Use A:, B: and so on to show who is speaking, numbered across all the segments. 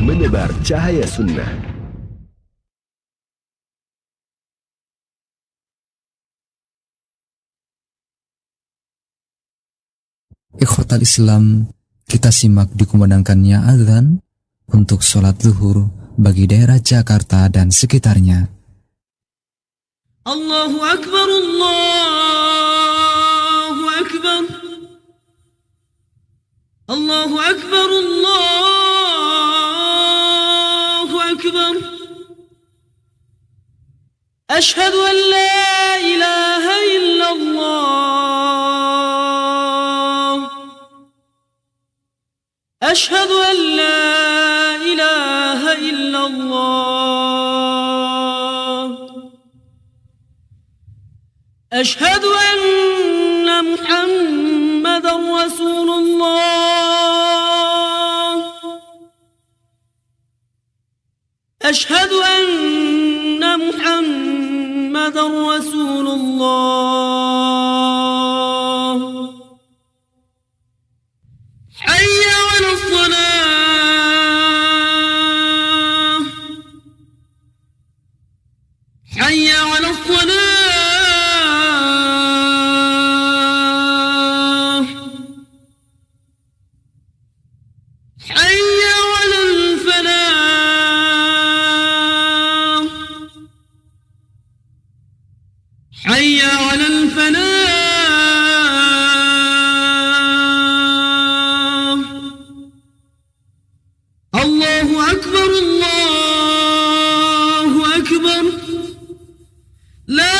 A: Menebar cahaya sunnah.
B: Ikhwatal Islam, kita simak dikumandangkannya azan untuk sholat zuhur bagi daerah Jakarta dan sekitarnya.
C: Allahu Akbar, Allahu Akbar, Allahu Akbar, Allahu Akbar. Ashhadu an la ilaha illallah, ashhadu an la ilaha illallah, ashhadu anna Muhammadan Rasulullah, ashhadu anna Muhammadan Rasulullah. Hayya 'alas salah, hayya 'alas salah, hayya 'alal falah, hayya 'alal falah. Allahu Akbar, Allahu Akbar. La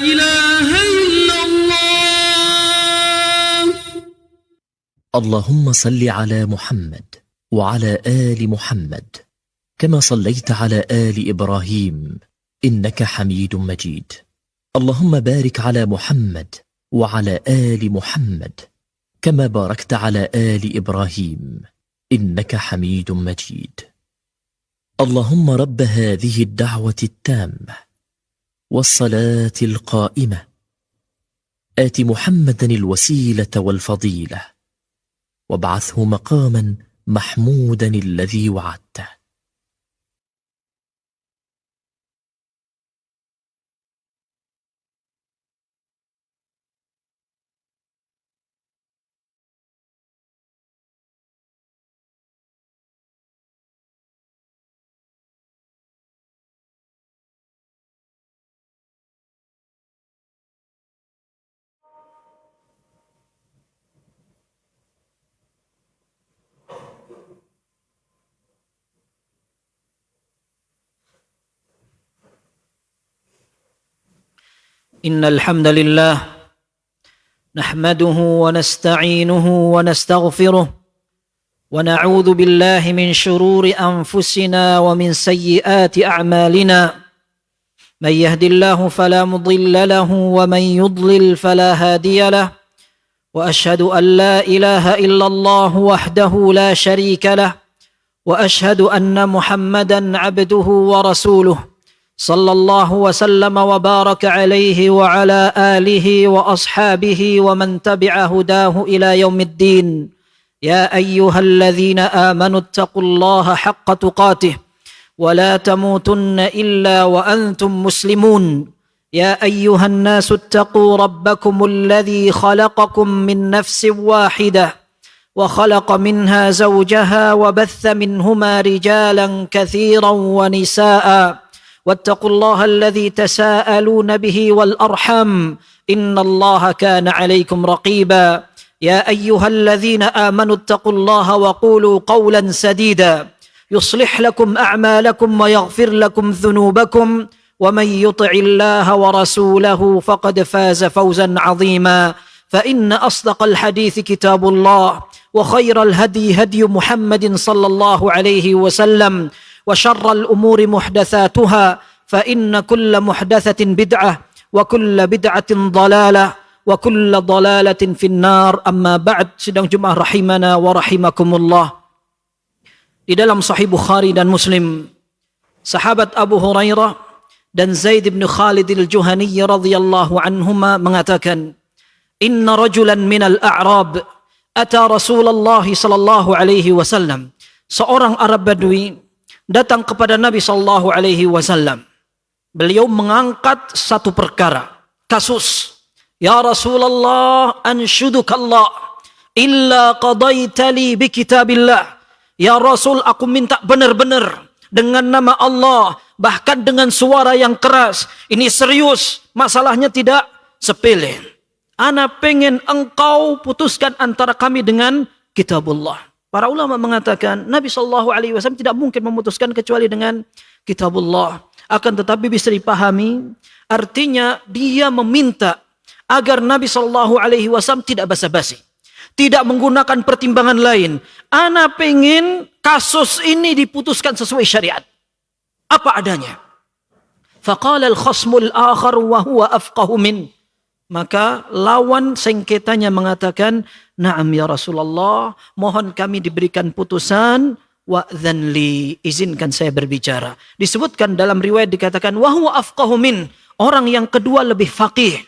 C: ilaha illallah.
D: اللهم صل على محمد وعلى آل محمد كما صليت على آل إبراهيم إنك حميد مجيد. اللهم بارك على محمد وعلى آل محمد كما باركت على آل إبراهيم إنك حميد مجيد. اللهم رب هذه الدعوة التامة والصلاة القائمة آت محمدا الوسيلة والفضيلة وابعثه مقاما محمودا الذي وعدته.
C: إن الحمد لله نحمده ونستعينه ونستغفره ونعوذ بالله من شرور أنفسنا ومن سيئات أعمالنا. من يهد الله فلا مضل له ومن يضلل فلا هادي له، وأشهد أن لا إله إلا الله وحده لا شريك له، وأشهد أن محمدا عبده ورسوله صلى الله وسلم وبارك عليه وعلى آله وأصحابه ومن تبع هداه إلى يوم الدين. يا أيها الذين آمنوا اتقوا الله حق تقاته ولا تموتن إلا وأنتم مسلمون. يا أيها الناس اتقوا ربكم الذي خلقكم من نفس واحدة وخلق منها زوجها وبث منهما رجالا كثيرا ونساء، واتقوا الله الذي تساءلون به والأرحم إن الله كان عليكم رقيبا. يا أيها الذين آمنوا اتقوا الله وقولوا قولا سديدا يصلح لكم أعمالكم ويغفر لكم ذنوبكم، ومن يطع الله ورسوله فقد فاز فوزا عظيما. فإن أصدق الحديث كتاب الله، وخير الهدي هدي محمد صلى الله عليه وسلم، وشر الأمور محدثاتها فإن كل محدثة بدعة وكل بدعة ضلالة وكل ضلالة في النار. أما بعد. Sidang Jumat rahimana wa rahimakumullah. Di dalam Sahih Bukhari dan Muslim, sahabat Abu Hurairah dan Zaid bin Khalid al-Juhani radhiyallahu anhuma mengatakan, "Inna rajulan minal a'rab ata Rasulullah sallallahu alaihi wasallam. Seorang Arab Badui datang kepada Nabi sallallahu alaihi wasallam. Beliau mengangkat satu perkara, kasus. Ya Rasulullah, anshudukallah illa qadaita li bi kitabillah. Ya Rasul, aku minta benar-benar dengan nama Allah, bahkan dengan suara yang keras. Ini serius, masalahnya tidak sepele. Ana pengen engkau putuskan antara kami dengan kitabullah. Para ulama mengatakan Nabi SAW tidak mungkin memutuskan kecuali dengan kitabullah. Akan tetapi bisa dipahami, artinya dia meminta agar Nabi SAW tidak basa-basi, tidak menggunakan pertimbangan lain. Ana pengen kasus ini diputuskan sesuai syariat, apa adanya. Faqala al-khasmul akhar wa huwa afqahu min. Maka lawan sengketanya mengatakan, "Na'am ya Rasulullah, mohon kami diberikan putusan, wa'dhan li, izinkan saya berbicara." Disebutkan dalam riwayat dikatakan, "Wa huwa afqahu min." Orang yang kedua lebih faqih.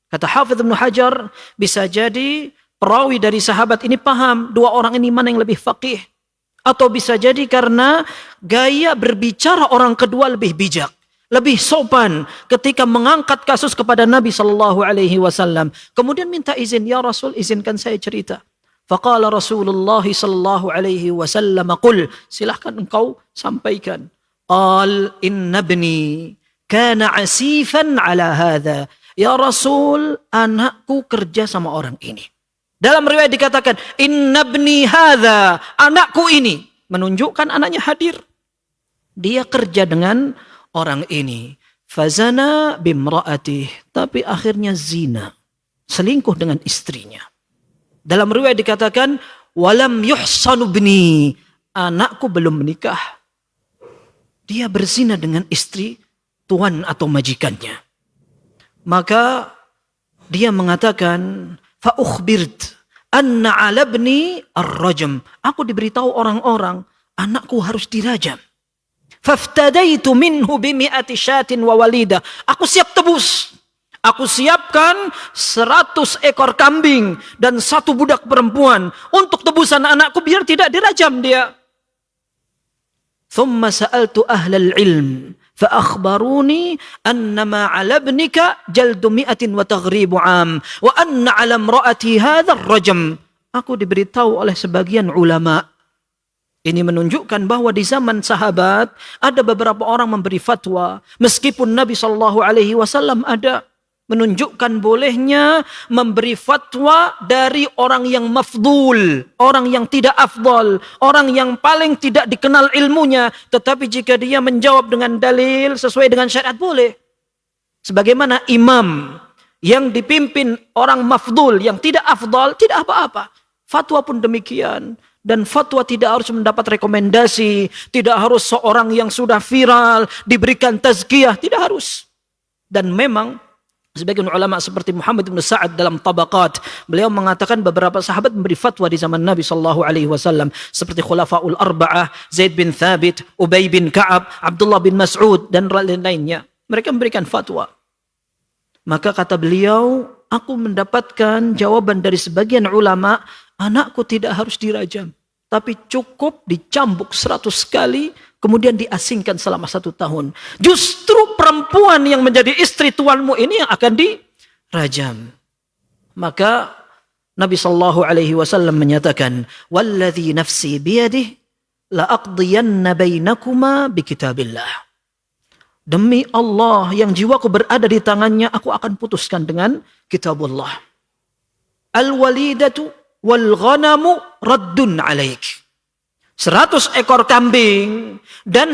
C: Kata Hafidz Ibnu Hajar, bisa jadi perawi dari sahabat ini paham dua orang ini mana yang lebih faqih. Atau bisa jadi karena gaya berbicara orang kedua lebih bijak, lebih sopan ketika mengangkat kasus kepada Nabi sallallahu alaihi wasallam. Kemudian minta izin, "Ya Rasul, izinkan saya cerita." Faqala Rasulullah sallallahu alaihi wasallam, "Qul," silahkan engkau sampaikan. Qal, "Inna ibni kana asifan ala hadha." Ya Rasul, anakku kerja sama orang ini. Dalam riwayat dikatakan, "Inna ibni hadha," anakku ini, menunjukkan anaknya hadir. Dia kerja dengan orang ini. Fazana bimra'atih, tapi akhirnya zina, selingkuh dengan istrinya. Dalam riwayat dikatakan, walam yuhsanu ibni, anakku belum menikah. Dia berzina dengan istri tuan atau majikannya. Maka dia mengatakan, fa ukhbirt anna 'ala ibni ar-rajm. Aku diberitahu orang-orang, anakku harus dirajam. Faftadaitu minhu bimi'ati syatin wa walida. Aku siap tebus. Aku siapkan 100 ekor kambing dan 1 budak perempuan untuk tebusan anakku biar tidak dirajam dia. Thumma sa'altu ahlal ilm fa akhbaruni annama 'ala ibnika jaldu mi'atin wa taghribu 'am wa anna 'ala imra'ati hadha ar-rajm. Aku diberitahu oleh sebagian ulama. Ini menunjukkan bahwa di zaman sahabat ada beberapa orang memberi fatwa, meskipun Nabi SAW ada, menunjukkan bolehnya memberi fatwa dari orang yang mafdul, orang yang tidak afdal, orang yang paling tidak dikenal ilmunya, tetapi jika dia menjawab dengan dalil sesuai dengan syariat boleh. Sebagaimana imam yang dipimpin orang mafdul yang tidak afdal, tidak apa-apa. Fatwa pun demikian. Dan fatwa tidak harus mendapat rekomendasi, tidak harus seorang yang sudah viral diberikan tazkiyah, tidak harus. Dan memang sebagian ulama seperti Muhammad bin Sa'ad dalam Tabaqat, beliau mengatakan beberapa sahabat memberi fatwa di zaman Nabi SAW, seperti Khulafaul Arba'ah, Zaid bin Thabit, Ubay bin Ka'ab, Abdullah bin Mas'ud, dan lain-lainnya. Mereka memberikan fatwa. Maka kata beliau, aku mendapatkan jawaban dari sebagian ulama, anakku tidak harus dirajam, tapi cukup dicambuk 100 kali, kemudian diasingkan selama 1 tahun. Justru perempuan yang menjadi istri tuanmu ini yang akan dirajam. Maka Nabi SAW menyatakan, "Walladhi nafsi biyadih, la aqdiyanna bainakuma bikitabillah." Demi Allah yang jiwaku berada di tangannya, aku akan putuskan dengan kitabullah. Al-walidatu wal ghanamu raddun alaik. 100 ekor kambing dan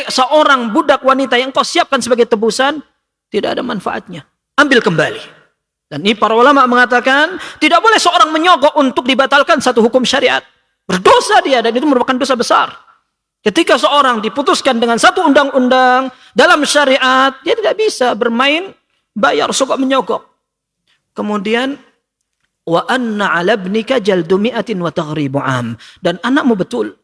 C: seorang budak wanita yang kau siapkan sebagai tebusan, tidak ada manfaatnya. Ambil kembali. Dan ini para ulama mengatakan, tidak boleh seorang menyogok untuk dibatalkan satu hukum syariat. Berdosa dia, dan itu merupakan dosa besar. Ketika seorang diputuskan dengan satu undang-undang dalam syariat, dia tidak bisa bermain bayar sogok menyogok. Kemudian wa anna 'ala ibnika jaldu mi'atin wa taghribu 'am, dan anakmu betul,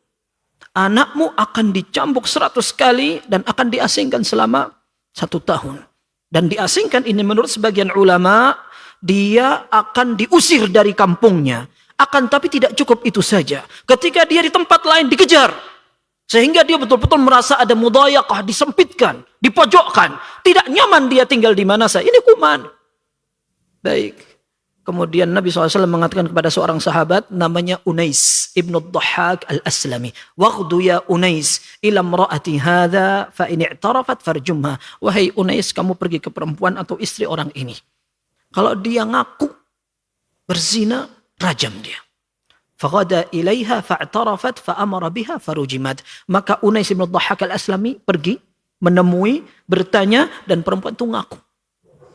C: anakmu akan dicambuk 100 kali dan akan diasingkan selama 1 tahun. Dan diasingkan ini menurut sebagian ulama, dia akan diusir dari kampungnya. Akan tapi tidak cukup itu saja. Ketika dia di tempat lain dikejar. Sehingga dia betul-betul merasa ada mudayaqah, disempitkan, dipojokkan. Tidak nyaman dia tinggal di mana saja. Ini kuman. Baik. Kemudian Nabi SAW mengatakan kepada seorang sahabat namanya Unais ibn Dhahhak al-Aslami. Waghdu ya Unais ila mra'ati hadha fa in i'tarafat farjumha. Wahai Unais, kamu pergi ke perempuan atau istri orang ini. Kalau dia ngaku berzina, rajam dia. Faghada ilaiha fa'tarafat fa'amara biha farujimat. Maka Unais ibn Dhahhak al-Aslami pergi menemui, bertanya, dan perempuan itu ngaku.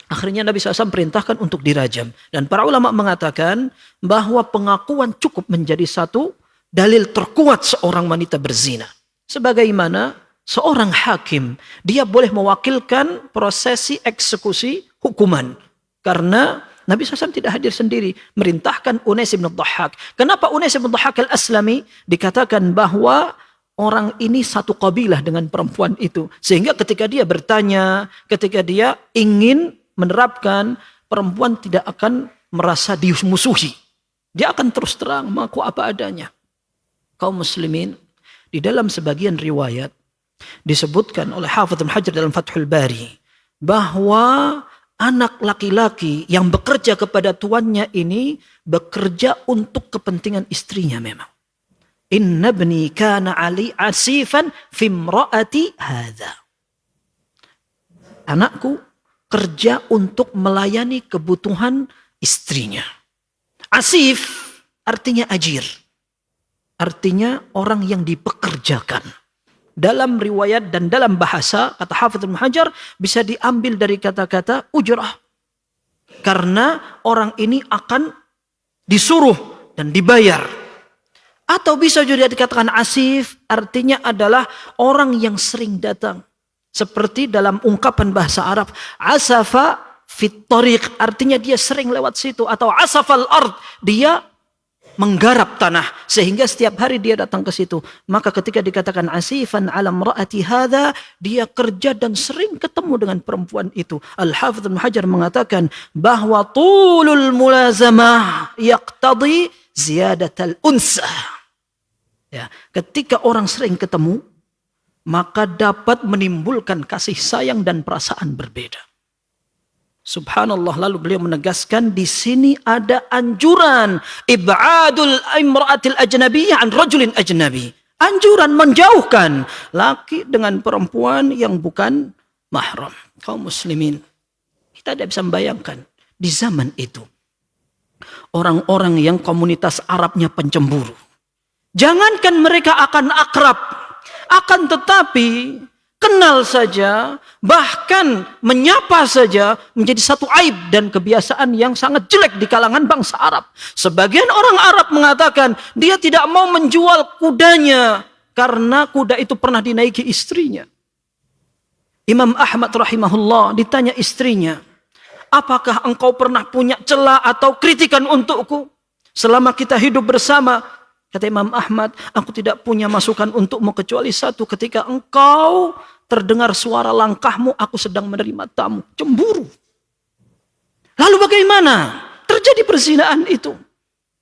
C: Akhirnya Nabi SAW perintahkan untuk dirajam. Dan para ulama mengatakan bahwa pengakuan cukup menjadi satu dalil terkuat seorang wanita berzina. Sebagaimana seorang hakim, dia boleh mewakilkan prosesi eksekusi hukuman. Karena Nabi SAW tidak hadir sendiri, merintahkan Unais bin Dhahhak. Kenapa Unais bin Dhahhak al-Aslami dikatakan bahwa orang ini satu kabilah dengan perempuan itu. Sehingga ketika dia bertanya, ketika dia ingin menerapkan, perempuan tidak akan merasa dimusuhi. Dia akan terus terang mengaku apa adanya. Kaum muslimin, di dalam sebagian riwayat disebutkan oleh Hafidz Ibnu Hajar dalam Fathul Bari bahwa anak laki-laki yang bekerja kepada tuannya ini bekerja untuk kepentingan istrinya memang. Inna ibni kana ali asifan fi imraati hadza. Anakku kerja untuk melayani kebutuhan istrinya. Asif artinya ajir. Artinya orang yang dipekerjakan. Dalam riwayat dan dalam bahasa, kata Hafidz Ibnu Hajar, bisa diambil dari kata-kata ujrah. Karena orang ini akan disuruh dan dibayar. Atau bisa juga dikatakan asif, artinya adalah orang yang sering datang. Seperti dalam ungkapan bahasa Arab, asafa fit tariq, artinya dia sering lewat situ. Atau asafal ard, dia menggarap tanah. Sehingga setiap hari dia datang ke situ. Maka ketika dikatakan asifan ala mra'ati hadha, dia kerja dan sering ketemu dengan perempuan itu. Al-Hafidz Ibnu Hajar mengatakan bahwa tulul mulazamah yaqtadi ziyadatal unsa. Ya, ketika orang sering ketemu, maka dapat menimbulkan kasih sayang dan perasaan berbeda. Subhanallah, lalu beliau menegaskan di sini ada anjuran ib'adul imra'atil ajnabiyyah an rajulin ajnabi. Anjuran menjauhkan laki dengan perempuan yang bukan mahram. Kaum muslimin, kita tidak bisa membayangkan di zaman itu orang-orang yang komunitas Arabnya pencemburu. Jangankan mereka akan akrab, akan tetapi kenal saja, bahkan menyapa saja menjadi satu aib dan kebiasaan yang sangat jelek di kalangan bangsa Arab. Sebagian orang Arab mengatakan dia tidak mau menjual kudanya karena kuda itu pernah dinaiki istrinya. Imam Ahmad rahimahullah ditanya istrinya, apakah engkau pernah punya celah atau kritikan untukku selama kita hidup bersama? Kata Imam Ahmad, aku tidak punya masukan untukmu kecuali satu, ketika engkau terdengar suara langkahmu, aku sedang menerima tamu. Cemburu. Lalu bagaimana? Terjadi perzinahan itu.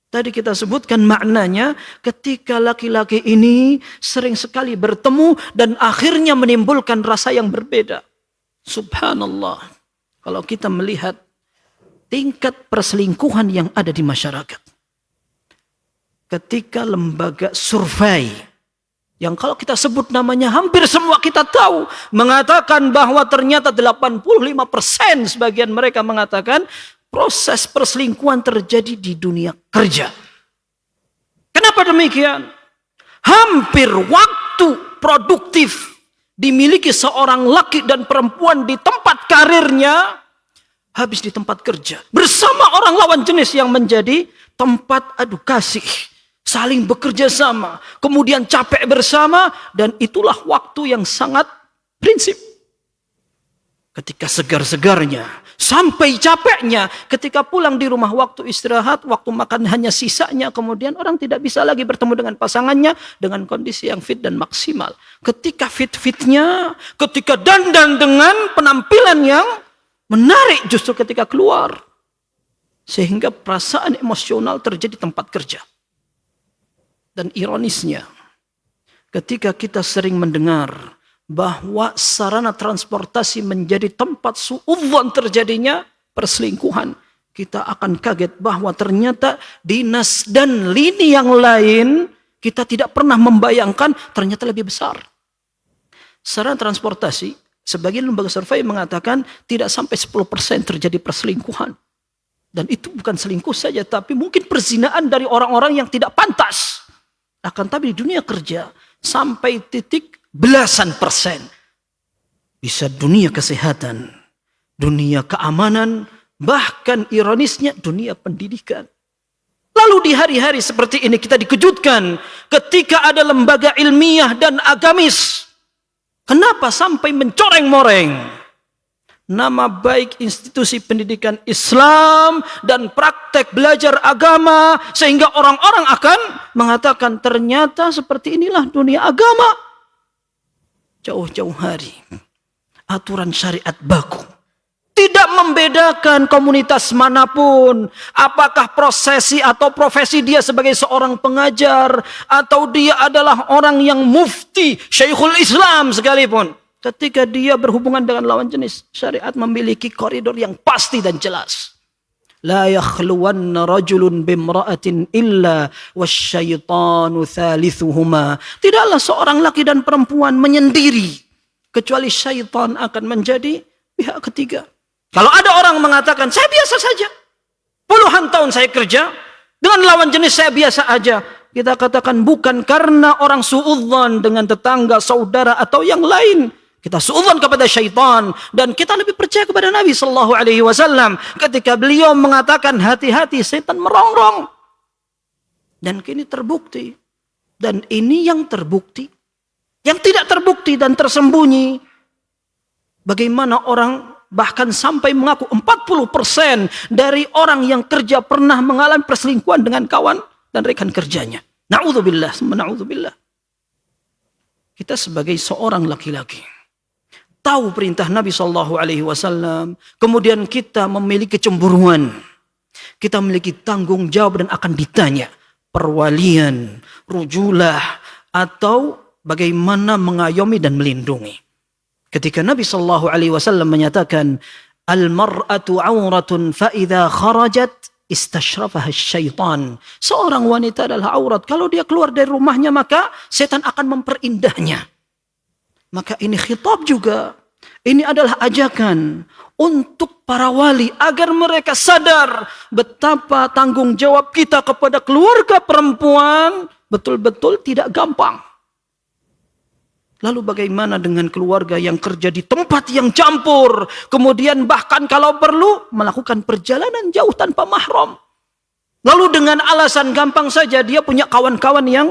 C: Tadi kita sebutkan maknanya, ketika laki-laki ini sering sekali bertemu dan akhirnya menimbulkan rasa yang berbeda. Subhanallah. Kalau kita melihat tingkat perselingkuhan yang ada di masyarakat. Ketika lembaga survei, yang kalau kita sebut namanya hampir semua kita tahu, mengatakan bahwa ternyata 85% sebagian mereka mengatakan proses perselingkuhan terjadi di dunia kerja. Kenapa demikian? Hampir waktu produktif dimiliki seorang laki dan perempuan di tempat karirnya habis di tempat kerja. Bersama orang lawan jenis yang menjadi tempat adu kasih. Saling bekerja sama, kemudian capek bersama, dan itulah waktu yang sangat prinsip. Ketika segar-segarnya, sampai capeknya, ketika pulang di rumah waktu istirahat, waktu makan hanya sisanya, kemudian orang tidak bisa lagi bertemu dengan pasangannya dengan kondisi yang fit dan maksimal. Ketika fit-fitnya, ketika dandan dengan penampilan yang menarik justru ketika keluar. Sehingga perasaan emosional terjadi di tempat kerja. Dan ironisnya, ketika kita sering mendengar bahwa sarana transportasi menjadi tempat suudzon terjadinya perselingkuhan, kita akan kaget bahwa ternyata dinas dan lini yang lain kita tidak pernah membayangkan ternyata lebih besar. Sarana transportasi, sebagian lembaga survei mengatakan tidak sampai 10% terjadi perselingkuhan. Dan itu bukan selingkuh saja, tapi mungkin perzinaan dari orang-orang yang tidak pantas. Akan tapi di dunia kerja sampai titik belasan persen. Bisa dunia kesehatan, dunia keamanan, bahkan ironisnya dunia pendidikan. Lalu di hari-hari seperti ini kita dikejutkan ketika ada lembaga ilmiah dan agamis. Kenapa sampai mencoreng-moreng nama baik institusi pendidikan Islam dan praktek belajar agama, sehingga orang-orang akan mengatakan ternyata seperti inilah dunia agama. Jauh-jauh hari aturan syariat baku tidak membedakan komunitas manapun, apakah prosesi atau profesi dia sebagai seorang pengajar atau dia adalah orang yang mufti, Syekhul Islam sekalipun. Ketika dia berhubungan dengan lawan jenis, syariat memiliki koridor yang pasti dan jelas. La yakhluwanna rajulun bimra'atin illa wasyaitanu thalithuhuma. Tidaklah seorang laki dan perempuan menyendiri, kecuali syaitan akan menjadi pihak ketiga. Kalau ada orang mengatakan, saya biasa saja, puluhan tahun saya kerja, dengan lawan jenis saya biasa aja. Kita katakan bukan karena orang suudzon dengan tetangga, saudara atau yang lain. Kita suudzon kepada syaitan dan kita lebih percaya kepada Nabi sallallahu alaihi wasallam ketika beliau mengatakan hati-hati setan merongrong. Dan kini terbukti. Dan ini yang terbukti. Yang tidak terbukti dan tersembunyi. Bagaimana orang bahkan sampai mengaku 40% dari orang yang kerja pernah mengalami perselingkuhan dengan kawan dan rekan kerjanya. Na'udzubillah, na'udzubillah. Kita sebagai seorang laki-laki tahu perintah Nabi SAW, kemudian kita memiliki kecemburuan, kita memiliki tanggung jawab dan akan ditanya perwalian, rujulah, atau bagaimana mengayomi dan melindungi. Ketika Nabi SAW menyatakan al-mar'atu 'auratun fa idza kharajat istashrafaha syaitan. Seorang wanita adalah aurat, kalau dia keluar dari rumahnya maka setan akan memperindahnya. Maka ini khitab juga. Ini adalah ajakan untuk para wali agar mereka sadar betapa tanggung jawab kita kepada keluarga perempuan betul-betul tidak gampang. Lalu bagaimana dengan keluarga yang kerja di tempat yang campur, kemudian bahkan kalau perlu melakukan perjalanan jauh tanpa mahram. Lalu dengan alasan gampang saja dia punya kawan-kawan yang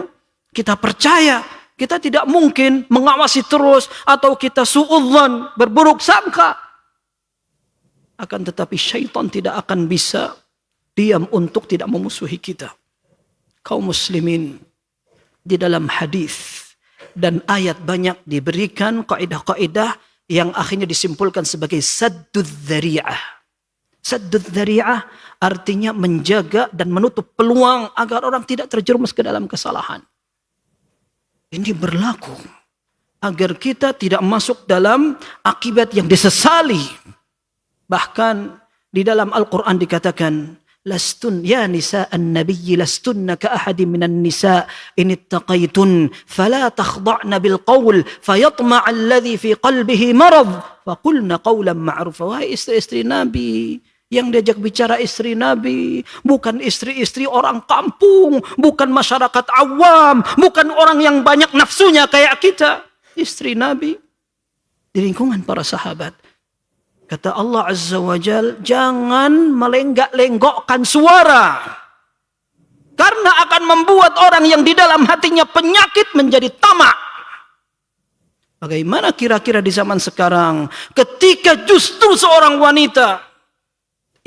C: kita percaya. Kita tidak mungkin mengawasi terus atau kita suudzon, berburuk sangka. Akan tetapi syaitan tidak akan bisa diam untuk tidak memusuhi kita. Kaum muslimin, di dalam hadis dan ayat banyak diberikan kaidah-kaidah yang akhirnya disimpulkan sebagai saddud dzari'ah. Saddud dzari'ah artinya menjaga dan menutup peluang agar orang tidak terjerumus ke dalam kesalahan. Ini berlaku agar kita tidak masuk dalam akibat yang disesali. Bahkan di dalam Al-Quran dikatakan, lastun ya nisa'an nabiyyi lastunna ka ahadin minan nisa' in ittaqaitun fala takhda'na bil qawl fayatma'a alladhi fi qalbihi marad faqulna qawlan ma'rufa. Wahai istri-istri Nabi, yang diajak bicara istri Nabi bukan istri-istri orang kampung, bukan masyarakat awam, bukan orang yang banyak nafsunya kayak kita. Istri Nabi di lingkungan para sahabat. Kata Allah Azza wa Jal, jangan melenggak-lenggokkan suara, karena akan membuat orang yang di dalam hatinya penyakit menjadi tamak. Bagaimana kira-kira di zaman sekarang ketika justru seorang wanita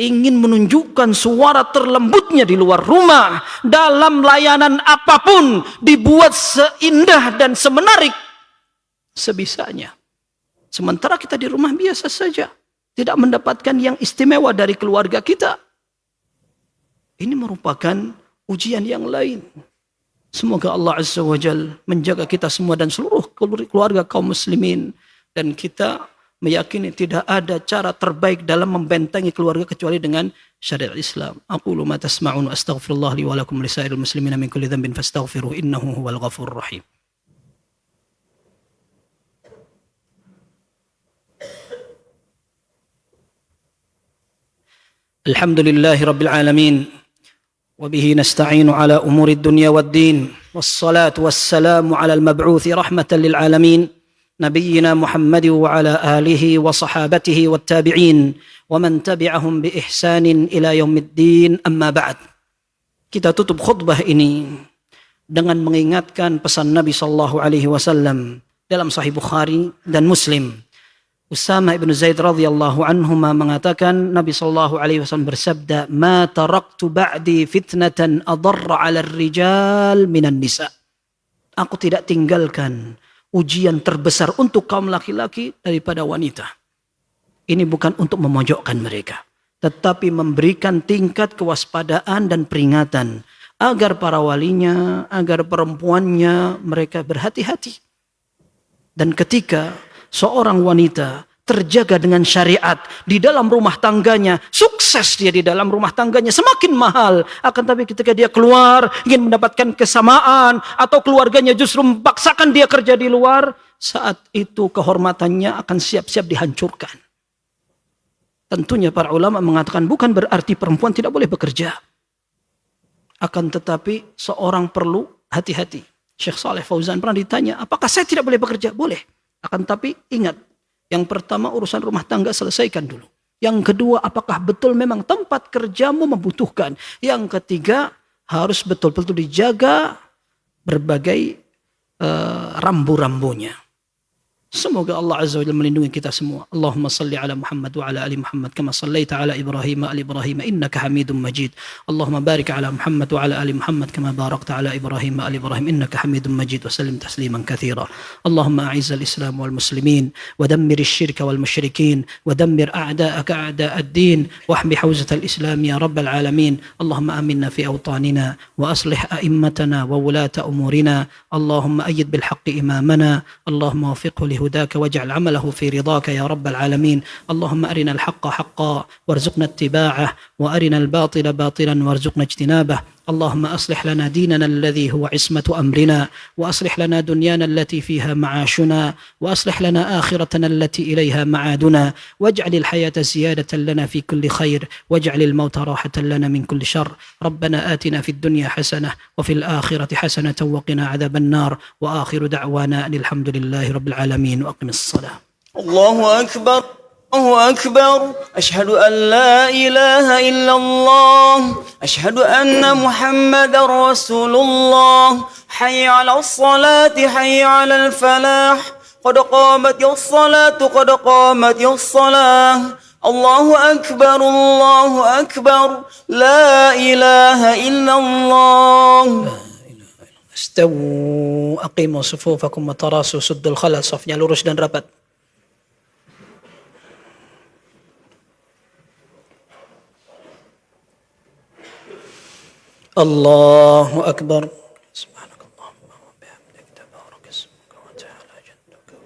C: ingin menunjukkan suara terlembutnya di luar rumah, dalam layanan apapun dibuat seindah dan semenarik sebisanya. Sementara kita di rumah biasa saja, tidak mendapatkan yang istimewa dari keluarga kita. Ini merupakan ujian yang lain. Semoga Allah Azza wa Jal menjaga kita semua dan seluruh keluarga kaum muslimin. Dan kita meyakini tidak ada cara terbaik dalam membentengi keluarga kecuali dengan syariat Islam. Aqulu ma tasma'un wa astaghfirullah li wa lakum lisairil muslimina min kulli dhanbin fastaghfiruhu innahu huwal ghafurur rahim. Alhamdulillahi rabbil alamin. وبه نستعين على أمور الدنيا والدين والصلاة والسلام على المبعوث رحمة للعالمين نبينا محمد وعلى آله وصحابته والتابعين ومن تبعهم بإحسان إلى يوم الدين أما بعد. Kita tutup khutbah ini dengan mengingatkan pesan Nabi sallallahu alaihi wasallam dalam Sahih Bukhari dan Muslim. Usama ibn Zaid radhiyallahu anhuma mengatakan Nabi sallallahu alaihi wasallam bersabda, "Ma taraktu ba'di fitnatan adarra 'ala ar-rijal minan nisa." Aku tidak tinggalkan ujian terbesar untuk kaum laki-laki daripada wanita. Ini bukan untuk memojokkan mereka, tetapi memberikan tingkat kewaspadaan dan peringatan agar para walinya, agar perempuannya mereka berhati-hati. Dan ketika seorang wanita terjaga dengan syariat di dalam rumah tangganya, sukses dia di dalam rumah tangganya, semakin mahal. Akan tapi ketika dia keluar ingin mendapatkan kesamaan atau keluarganya justru memaksakan dia kerja di luar, saat itu kehormatannya akan siap-siap dihancurkan. Tentunya para ulama mengatakan bukan berarti perempuan tidak boleh bekerja. Akan tetapi seorang perlu hati-hati. Syekh Saleh Fauzan pernah ditanya, apakah saya tidak boleh bekerja? Boleh. Akan tapi ingat, yang pertama urusan rumah tangga selesaikan dulu. Yang kedua, apakah betul memang tempat kerjamu membutuhkan? Yang ketiga, harus betul-betul dijaga berbagai rambu-rambunya. Semoga Allah Azza wa Jalla melindungi kita semua. Allahumma salli ala Muhammad wa ala ali Muhammad kama sallaita ala Ibrahim wa ali Ibrahim innaka Hamidum Majid. Allahumma barik ala Muhammad wa ala ali Muhammad kama barakta ala Ibrahim wa ali Ibrahim innaka Hamidum Majid wa sallim tasliman katsira. Allahumma a'izz al-Islam wal muslimin wa dammir asy-syirka wal musyrikin wa dammir a'da'aka a'da' ad-din wa ahmi hawzat al-Islam ya rabbal alamin. Allahumma aminna fi awtanina wa aslih a'immatana wa wulata umurina. Allahumma ayyid bil haqqi imamana. Allahumma wafiqhu هداك واجعل عمله في رضاك يا رب العالمين. اللهم أرنا الحق حقا وارزقنا اتباعه وأرنا الباطل باطلا وارزقنا اجتنابه. اللهم أصلح لنا ديننا الذي هو عصمة أمرنا وأصلح لنا دنيانا التي فيها معاشنا وأصلح لنا آخرتنا التي إليها معادنا واجعل الحياة زيادة لنا في كل خير واجعل الموت راحة لنا من كل شر. ربنا آتنا في الدنيا حسنة وفي الآخرة حسنة وقنا عذاب النار وآخر دعوانا أن الحمد لله رب العالمين وأقم الصلاة.
E: الله أكبر الله أكبر أشهد أن لا إله إلا الله أشهد أن محمد رسول الله حي على الصلاة حي على الفلاح قد قامت الصلاة قد قامت الصلاة. الله أكبر لا إله إلا الله.
C: Istawu aqimu sufufakum wa tarasu suddul khalal, safnya lurus dan rapat. Allahu akbar. Subhanakallahumma wa bihamdika tabarak ismuka wa ta'ala jadduka.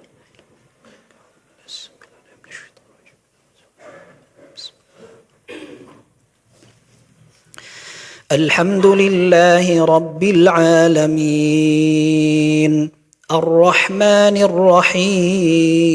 C: الحمد لله رب العالمين الرحمن الرحيم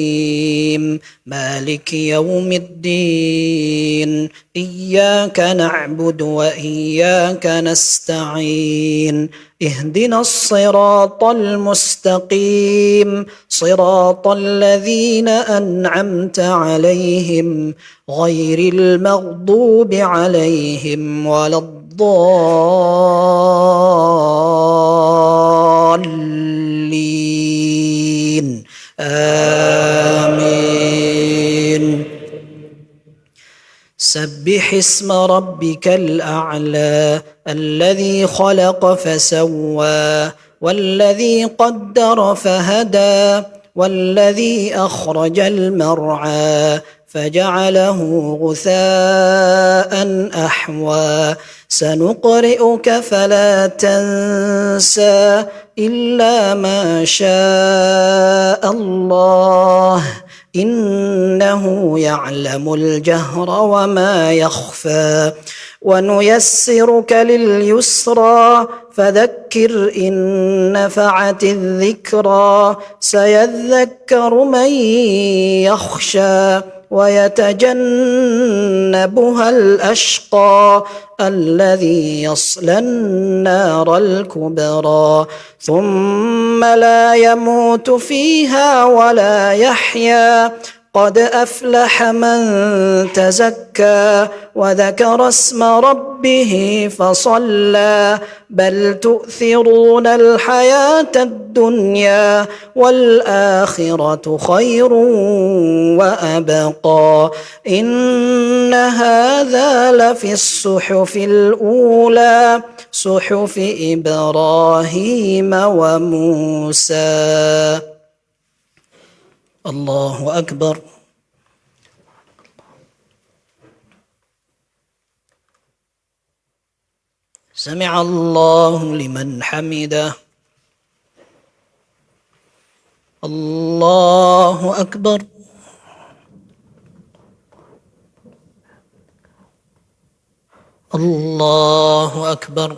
C: مالك يوم الدين إياك نعبد وإياك نستعين اهدنا الصراط المستقيم صراط الذين أنعمت عليهم غير المغضوب عليهم ولا الضالين آمين. سبح اسم ربك الأعلى الذي خلق فسوى والذي قدر فهدى والذي أخرج المرعى فجعله غثاء أحوى سنقرئك فلا تنسى إلا ما شاء الله إنه يعلم الجهر وما يخفى ونيسرك لليسرى فذكر إن نفعت الذكرى سيذكر من يخشى ويتجنبها الأشقى الذي يصلى النار الكبرى ثم لا يموت فيها ولا يحيا قد أفلح من تزكى وذكر اسم ربه فصلى بل تؤثرون الحياة الدنيا والآخرة خير وأبقى إن هذا لفي الصحف الأولى صحف إبراهيم وموسى. الله أكبر. سمع الله لمن حمده. الله أكبر. الله أكبر.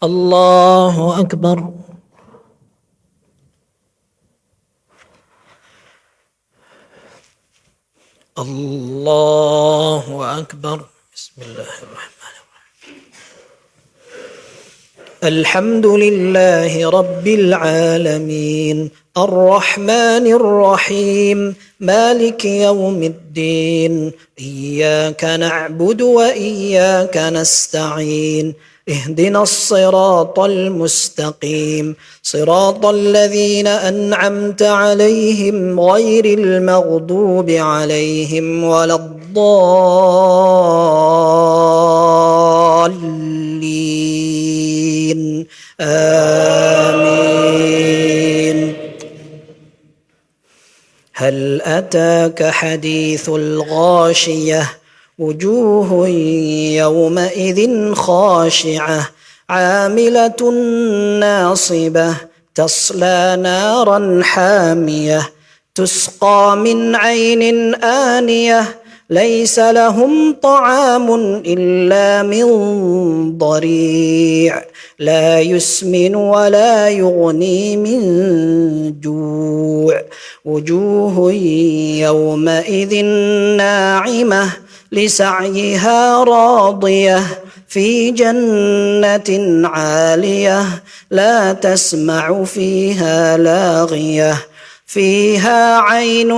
C: الله أكبر. الله أكبر. بسم الله الرحمن الرحيم. الحمد لله رب العالمين الرحمن الرحيم مالك يوم الدين إياك نعبد وإياك نستعين اهدنا الصراط المستقيم صراط الذين أنعمت عليهم غير المغضوب عليهم ولا الضالين آمين. هل أتاك حديث الغاشية وجوه يومئذ خاشعة عاملة ناصبة تصلى نارا حامية تسقى من عين آنية ليس لهم طعام إلا من ضريع لا يسمن ولا يغني من جوع وجوه يومئذ ناعمة لسعيها راضية في جنة عالية لا تسمع فيها لاغية فيها عين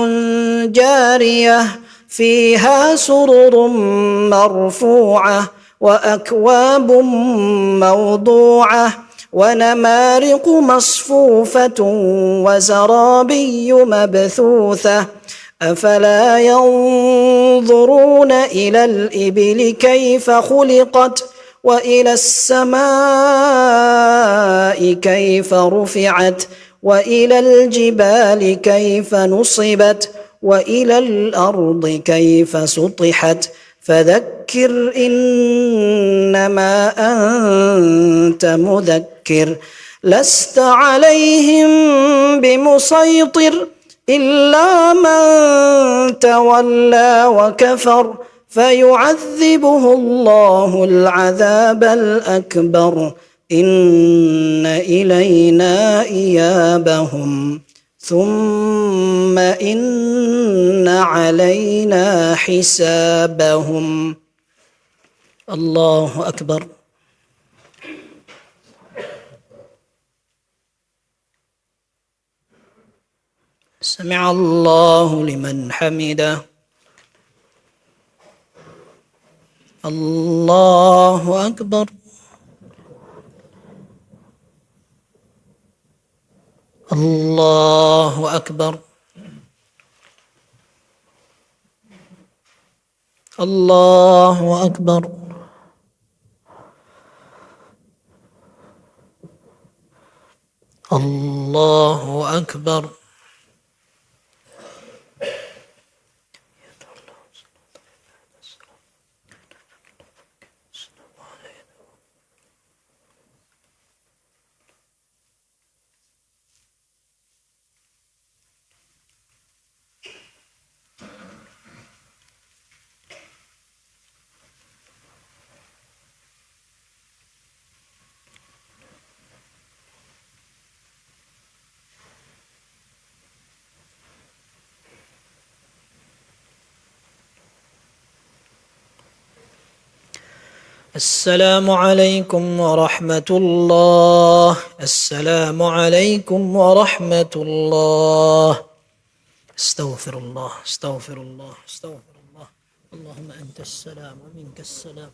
C: جارية فيها سرر مرفوعة وأكواب موضوعة ونمارق مصفوفة وزرابي مبثوثة أفلا ينظرون إلى الإبل كيف خلقت وإلى السماء كيف رفعت وإلى الجبال كيف نصبت وإلى الأرض كيف سطحت فذكر إنما أنت مذكر لست عليهم بمسيطر إلا من تولى وكفر فيعذبه الله العذاب الأكبر إن إلينا إيابهم ثم إن علينا حسابهم. الله أكبر. سمع الله لمن حمده. الله أكبر. الله أكبر. الله أكبر. الله أكبر. السلام عليكم ورحمة الله. السلام عليكم ورحمة الله. استغفر الله استغفر الله استغفر الله. اللهم أنت السلام ومنك السلام.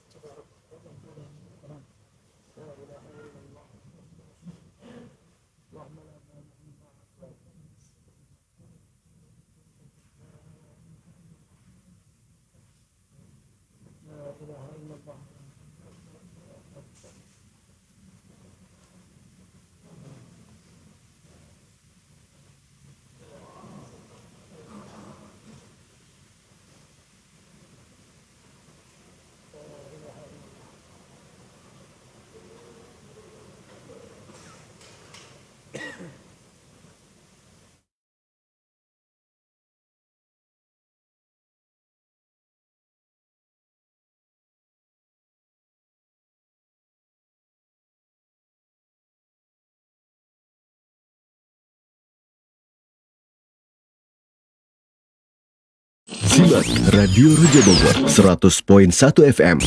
A: Simak Radio Roja Bogor 100.1 FM,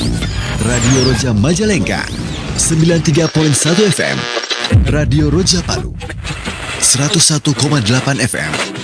A: Radio Roja Majalengka 93.1 FM, Radio Roja Palu 101,8 FM.